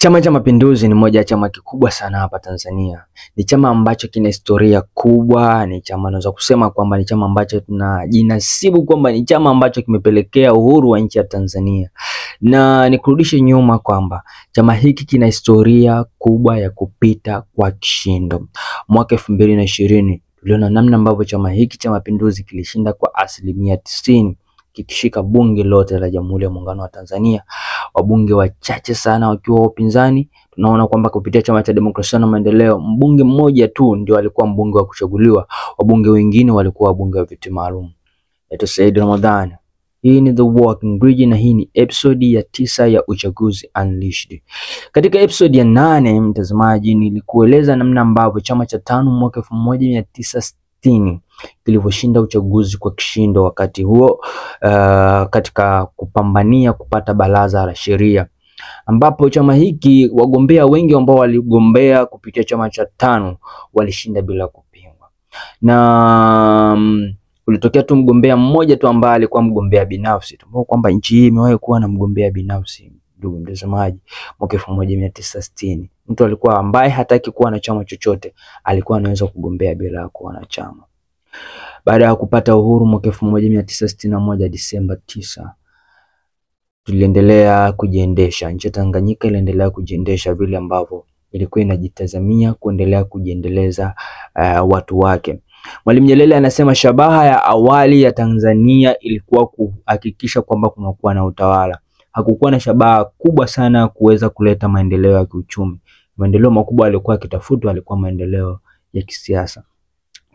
Chama cha Mapinduzi ni moja ya chama kikubwa sana hapa Tanzania. Ni chama ambacho kina historia kubwa, ni chama naweza kusema kwamba ni chama ambacho tunajinasibu kwamba ni chama ambacho kimepelekea uhuru wa nchi ya Tanzania. Na nikurudishe nyuma kwamba chama hiki kina historia kubwa ya kupita kwa kishindo. Mwaka 2020 tuliona namna ambavyo chama hiki cha Mapinduzi kilishinda kwa 90%. Kikishika bunge lote la Jamhuri ya Muungano wa Tanzania, wabunge wachache sana wakiwa upinzani. Tunaona kwamba kupitia Chama cha Demokrasia na Maendeleo, mbunge mmoja tu ndio alikuwa mbunge wa kuchaguliwa, wabunge wengine walikuwa wabunge wa viti maalum. Naitwa Said Ramadhani. Hii ni The Walking Bridge na hii ni episode ya 9 ya Uchaguzi Unleashed. Katika episode ya 8, mtazamaji, nilikueleza namna ambavyo chama cha TANU mwaka 1960 kilivyoshinda uchaguzi kwa kishindo wakati huo, katika kupambania kupata baraza la sheria, ambapo chama hiki wagombea wengi ambao waligombea kupitia chama cha TANU walishinda bila kupingwa, na ulitokea tu mgombea mmoja tu ambaye alikuwa mgombea binafsi. Tumeona kwamba nchi hii imewahi kuwa na mgombea binafsi, ndugu mtazamaji, mwaka 1960. Mtu alikuwa ambaye hataki kuwa na chama chochote alikuwa anaweza kugombea bila kuwa na chama. Baada ya kupata uhuru mwaka 1961 Disemba 9, tuliendelea kujiendesha. Nchi ya Tanganyika iliendelea kujiendesha vile ambavyo ilikuwa inajitazamia kuendelea kujiendeleza watu wake. Mwalimu Nyerere anasema shabaha ya awali ya Tanzania ilikuwa kuhakikisha kwamba kunakuwa na utawala. Hakukuwa na shabaha kubwa sana kuweza kuleta maendeleo ya kiuchumi. Maendeleo makubwa yalikuwa yakitafutwa yalikuwa maendeleo ya kisiasa.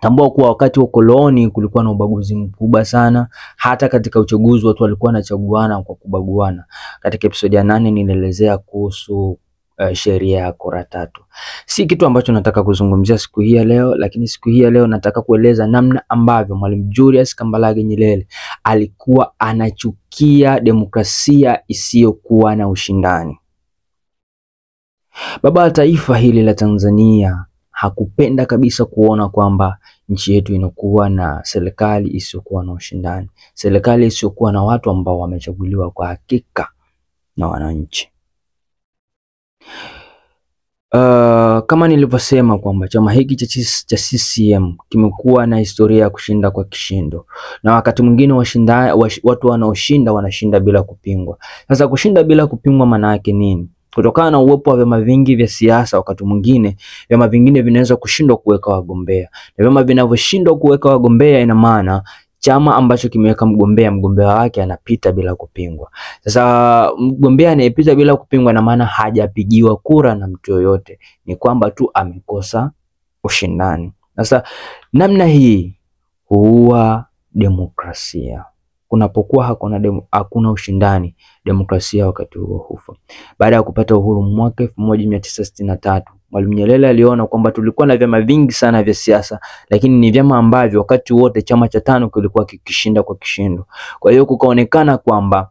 Tambua kuwa wakati wa koloni kulikuwa na ubaguzi mkubwa sana. Hata katika uchaguzi watu walikuwa wanachaguana kwa kubaguana. Katika episode ya 8 ninaelezea kuhusu sheria ya kura tatu. Si kitu ambacho nataka kuzungumzia siku hii ya leo, lakini siku hii ya leo nataka kueleza namna ambavyo Mwalimu Julius Kambarage Nyerere alikuwa anachukia demokrasia isiyokuwa na ushindani. Baba wa taifa hili la Tanzania hakupenda kabisa kuona kwamba nchi yetu inakuwa na serikali isiyokuwa na ushindani, serikali isiyokuwa na watu ambao wamechaguliwa kwa hakika na wananchi. Kama nilivyosema kwamba chama hiki cha CCM kimekuwa na historia ya kushinda kwa kishindo, na wakati mwingine watu wanaoshinda wanashinda bila kupingwa. Sasa kushinda bila kupingwa maana yake nini? Kutokana na uwepo wa vyama vingi vya siasa, wakati mwingine vyama vingine vinaweza kushindwa kuweka wagombea, na vyama vinavyoshindwa kuweka wagombea ina maana chama ambacho kimeweka mgombea wake anapita bila kupingwa. Sasa mgombea anayepita bila kupingwa na maana hajapigiwa kura na mtu yoyote, ni kwamba tu amekosa ushindani. Sasa namna hii huua demokrasia. Kunapokuwa hakuna ushindani, demokrasia wakati huo hufa. Baada ya kupata uhuru mwaka 1963, Mwalimu Nyerere aliona kwamba tulikuwa na vyama vingi sana vya siasa, lakini ni vyama ambavyo wakati wote chama cha TANU kilikuwa kikishinda kwa kishindo. Kwa hiyo kukaonekana kwamba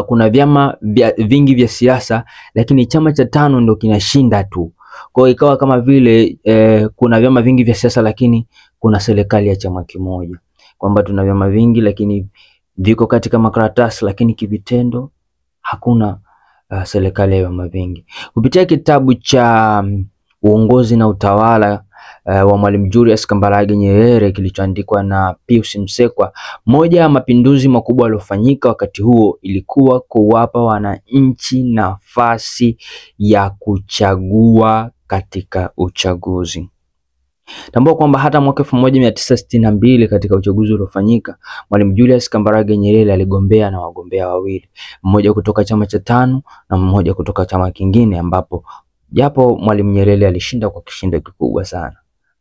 kuna vyama vingi vya siasa, lakini chama cha TANU ndio kinashinda tu. Kwa hiyo ikawa kama vile kuna vyama vingi vya siasa lakini kuna serikali ya chama kimoja, kwamba tuna vyama vingi lakini viko katika makaratasi, lakini kivitendo hakuna serikali ya vyama vingi. Kupitia kitabu cha Uongozi na Utawala wa Mwalimu Julius Kambarage Nyerere kilichoandikwa na Pius Msekwa, moja ya mapinduzi makubwa yaliyofanyika wakati huo ilikuwa kuwapa wananchi nafasi ya kuchagua katika uchaguzi. Tambua kwamba hata mwaka 1962 katika uchaguzi uliofanyika, Mwalimu Julius Kambarage Nyerere aligombea na wagombea wawili, mmoja kutoka chama cha TANU na mmoja kutoka chama kingine, ambapo japo Mwalimu Nyerere alishinda kwa kishindo kikubwa sana.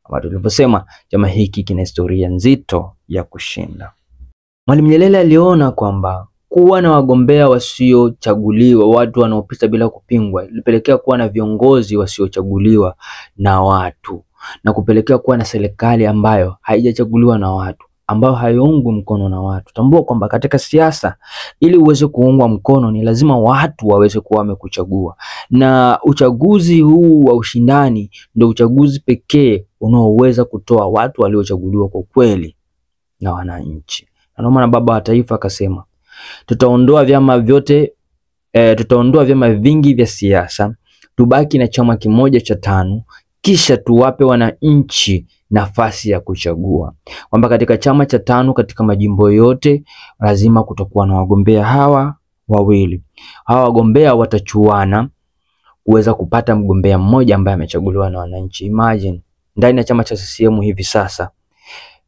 Kama tulivyosema, chama hiki kina historia nzito ya kushinda. Mwalimu Nyerere aliona kwamba kuwa na wagombea wasiochaguliwa, watu wanaopita bila kupingwa, ilipelekea kuwa na viongozi wasiochaguliwa na watu, na kupelekea kuwa na serikali ambayo haijachaguliwa na watu, ambayo haiungwi mkono na watu. Tambua kwamba katika siasa, ili uweze kuungwa mkono ni lazima watu waweze kuwa wamekuchagua, na uchaguzi huu wa ushindani ndio uchaguzi pekee unaoweza kutoa watu waliochaguliwa kwa kweli na wananchi. Na ndio maana baba wa taifa akasema, tutaondoa vyama vyote tutaondoa vyama vingi vya siasa, tubaki na chama kimoja cha tano, kisha tuwape wananchi nafasi ya kuchagua. Kwamba katika chama cha tano katika majimbo yote lazima kutakuwa na wagombea hawa wawili. Hawa wagombea watachuana kuweza kupata mgombea mmoja ambaye amechaguliwa na wananchi. Imagine ndani ya chama cha CCM hivi sasa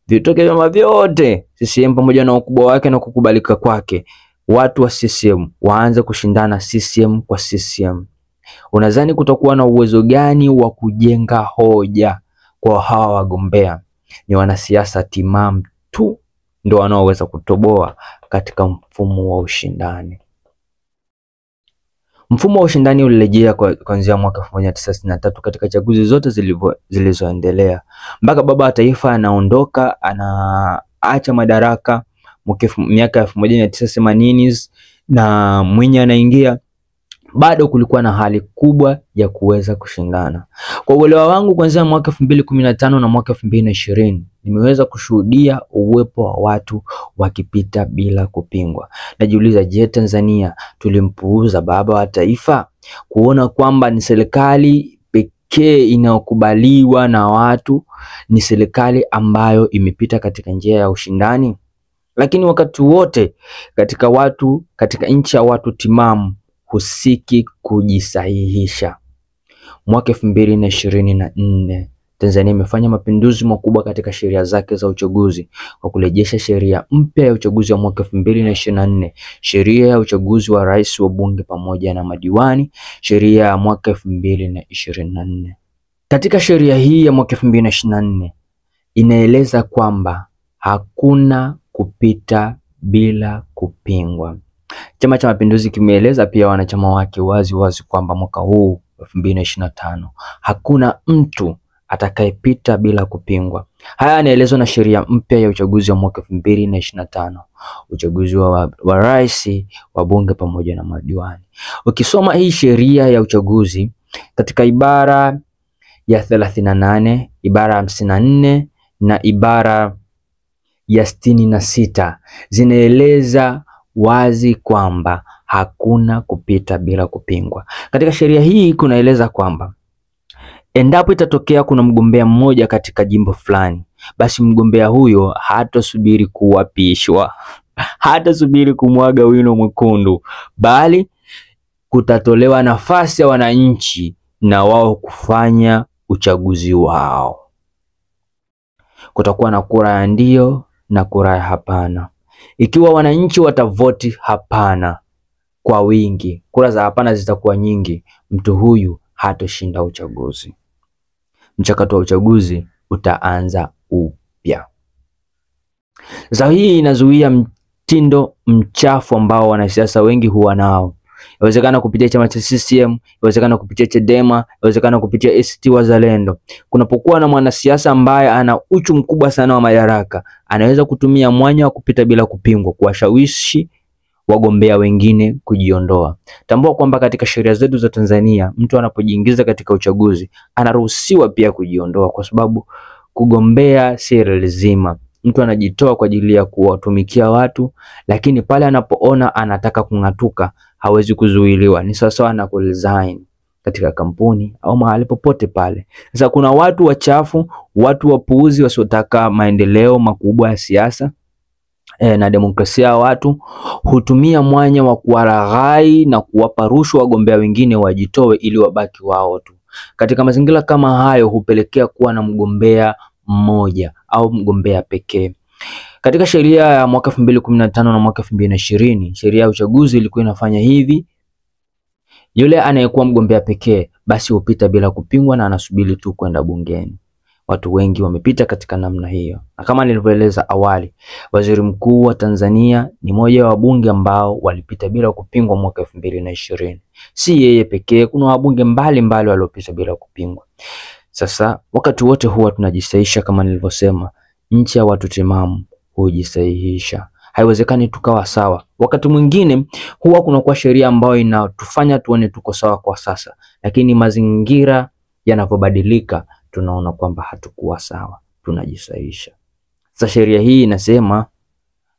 vitoke vyama vyote CCM pamoja na ukubwa wake na kukubalika kwake, watu wa CCM waanze kushindana CCM kwa CCM. Unadhani kutakuwa na uwezo gani wa kujenga hoja kwa hawa wagombea? Ni wanasiasa timamu tu ndio wanaoweza kutoboa katika mfumo wa ushindani. Mfumo wa ushindani ulirejea kuanzia mwaka 1963 katika chaguzi zote zilizoendelea mpaka baba wa taifa anaondoka, anaacha madaraka miaka 1980 na Mwinyi anaingia. Bado kulikuwa na hali kubwa ya kuweza kushindana. Kwa uelewa wangu kuanzia mwaka 2015 na mwaka 2020 nimeweza kushuhudia uwepo wa watu wakipita bila kupingwa. Najiuliza, je, Tanzania tulimpuuza baba wa taifa kuona kwamba ni serikali pekee inayokubaliwa na watu, ni serikali ambayo imepita katika njia ya ushindani? Lakini wakati wote katika nchi ya watu timamu husiki kujisahihisha. Mwaka 2024 Tanzania imefanya mapinduzi makubwa katika sheria zake za uchaguzi kwa kurejesha sheria mpya ya uchaguzi wa mwaka 2024, sheria ya uchaguzi wa rais, wa bunge pamoja na madiwani, sheria ya mwaka 2024. Katika sheria hii ya mwaka 2024 inaeleza kwamba hakuna kupita bila kupingwa. Chama cha Mapinduzi kimeeleza pia wanachama wake wazi kwamba mwaka huu 2025 hakuna mtu atakayepita bila kupingwa. Haya yanaelezwa na sheria mpya ya uchaguzi wa mwaka 2025, uchaguzi wa rais, wa bunge pamoja na madiwani. Ukisoma hii sheria ya uchaguzi katika ibara ya 38, ibara ya 54 na ibara ya 66 zinaeleza wazi kwamba hakuna kupita bila kupingwa. Katika sheria hii kunaeleza kwamba endapo itatokea kuna mgombea mmoja katika jimbo fulani, basi mgombea huyo hatasubiri kuapishwa, hatasubiri kumwaga wino mwekundu, bali kutatolewa nafasi ya wananchi na wao kufanya uchaguzi wao. Kutakuwa na kura ya ndio na kura ya hapana. Ikiwa wananchi watavoti hapana kwa wingi, kura za hapana zitakuwa nyingi, mtu huyu hatoshinda uchaguzi. Mchakato wa uchaguzi utaanza upya. Sasa hii inazuia mtindo mchafu ambao wanasiasa wengi huwa nao. Inawezekana kupitia chama cha CCM, inawezekana kupitia Chadema, inawezekana kupitia ACT Wazalendo. Kunapokuwa na mwanasiasa ambaye ana uchu mkubwa sana wa madaraka, anaweza kutumia mwanya wa kupita bila kupingwa kuwashawishi wagombea wengine kujiondoa. Tambua kwamba katika sheria zetu za Tanzania, mtu anapojiingiza katika uchaguzi anaruhusiwa pia kujiondoa, kwa sababu kugombea si lazima. Mtu anajitoa kwa ajili ya kuwatumikia watu, lakini pale anapoona anataka kung'atuka hawezi kuzuiliwa. Ni sawa na kuresign katika kampuni au mahali popote pale. Sasa kuna watu wachafu, watu wapuuzi wasiotaka maendeleo makubwa ya siasa na demokrasia ya watu, hutumia mwanya wa kuwalaghai na kuwapa rushwa wagombea wengine wajitoe ili wabaki wao tu. Katika mazingira kama hayo hupelekea kuwa na mgombea mmoja au mgombea pekee. Katika sheria ya mwaka 2015 na mwaka 2020, sheria ya uchaguzi ilikuwa inafanya hivi: yule anayekuwa mgombea pekee basi hupita bila kupingwa na anasubiri tu kwenda bungeni. Watu wengi wamepita katika namna hiyo. Na kama nilivyoeleza awali, Waziri Mkuu wa Tanzania ni mmoja wa wabunge ambao walipita bila kupingwa mwaka 2020. Si yeye pekee, kuna wabunge mbalimbali waliopita bila kupingwa. Sasa wakati wote huwa tunajisahihisha, kama nilivyosema, nchi ya watu timamu hujisahihisha. Haiwezekani tukawa sawa. Wakati mwingine huwa kunakuwa sheria ambayo inatufanya tuone tuko sawa kwa sasa, lakini mazingira yanapobadilika tunaona kwamba hatukuwa sawa, tunajisahihisha. Sasa sheria hii inasema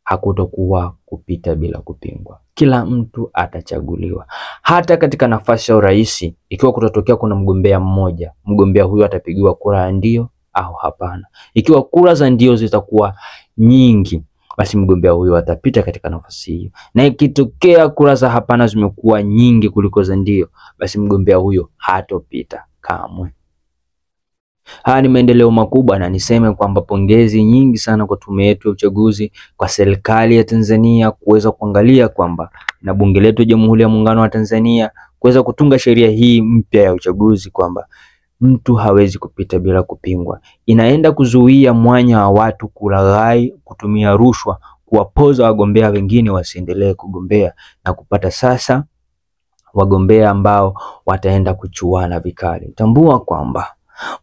hakutokuwa kupita bila kupingwa. Kila mtu atachaguliwa. Hata katika nafasi ya urais, ikiwa kutatokea kuna mgombea mmoja, mgombea huyo atapigiwa kura ya ndio au hapana. Ikiwa kura za ndio zitakuwa nyingi, basi mgombea huyo atapita katika nafasi hiyo. Na ikitokea kura za hapana zimekuwa nyingi kuliko za ndio, basi mgombea huyo hatopita kamwe. Haya ni maendeleo makubwa, na niseme kwamba pongezi nyingi sana kwa tume yetu ya uchaguzi, kwa serikali ya Tanzania kuweza kuangalia kwamba na bunge letu la Jamhuri ya Muungano wa Tanzania kuweza kutunga sheria hii mpya ya uchaguzi kwamba mtu hawezi kupita bila kupingwa. Inaenda kuzuia mwanya wa watu kulaghai, kutumia rushwa, kuwapoza wagombea wengine wasiendelee kugombea na kupata sasa wagombea ambao wataenda kuchuana vikali. Tambua kwamba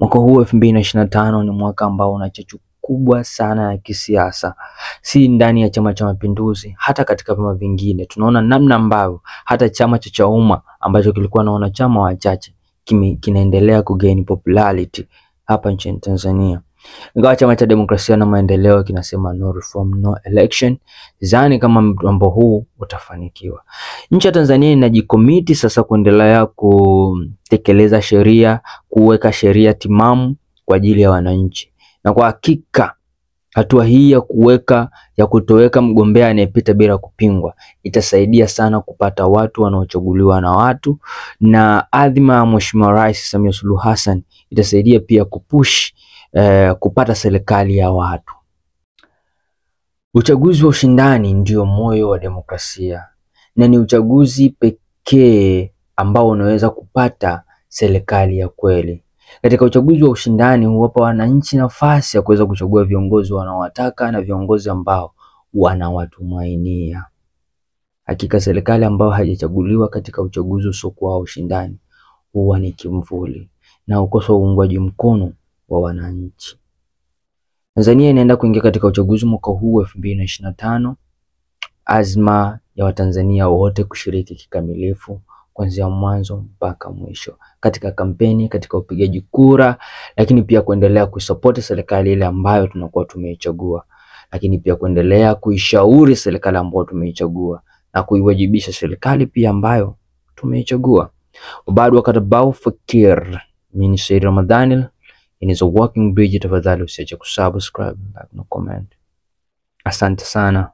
mwaka huu 2025 ni mwaka ambao una chachu kubwa sana ya kisiasa, si ndani ya Chama cha Mapinduzi, hata katika vyama vingine. Tunaona namna ambavyo hata chama cha Chauma ambacho kilikuwa na wanachama wachache kinaendelea kugain popularity hapa nchini Tanzania. Ingawa Chama cha Demokrasia na Maendeleo kinasema no reform no election, zani kama mambo huu utafanikiwa. Nchi ya Tanzania inajikomiti sasa kuendelea kutekeleza sheria, kuweka sheria timamu kwa ajili ya wananchi. Na kwa hakika hatua hii ya kutoweka mgombea anayepita bila kupingwa itasaidia sana kupata watu wanaochaguliwa na watu, na adhima ya Mheshimiwa Rais Samia Suluhu Hassan itasaidia pia kupush kupata serikali ya watu. Uchaguzi wa ushindani ndio moyo wa demokrasia, na ni uchaguzi pekee ambao unaweza kupata serikali ya kweli. Katika uchaguzi wa ushindani huwapa wananchi nafasi ya kuweza kuchagua viongozi wanaowataka na viongozi ambao wanawatumainia. Hakika serikali ambayo haijachaguliwa katika uchaguzi usiokuwa wa ushindani huwa ni kimvuli na ukosa uungwaji mkono wa wananchi. Tanzania inaenda kuingia katika uchaguzi mwaka huu 2025. Azma ya Watanzania wote kushiriki kikamilifu kuanzia mwanzo mpaka mwisho katika kampeni, katika upigaji kura, lakini pia kuendelea kuisupport serikali ile ambayo tunakuwa tumeichagua, lakini pia kuendelea kuishauri serikali ambayo tumeichagua na kuiwajibisha serikali pia ambayo tumeichagua. Bado wakati bao fakir. Mimi ni Said Ramadhanil. It is a walking bridge. Tafadhali usiache kusubscribe, like na comment. Asante sana.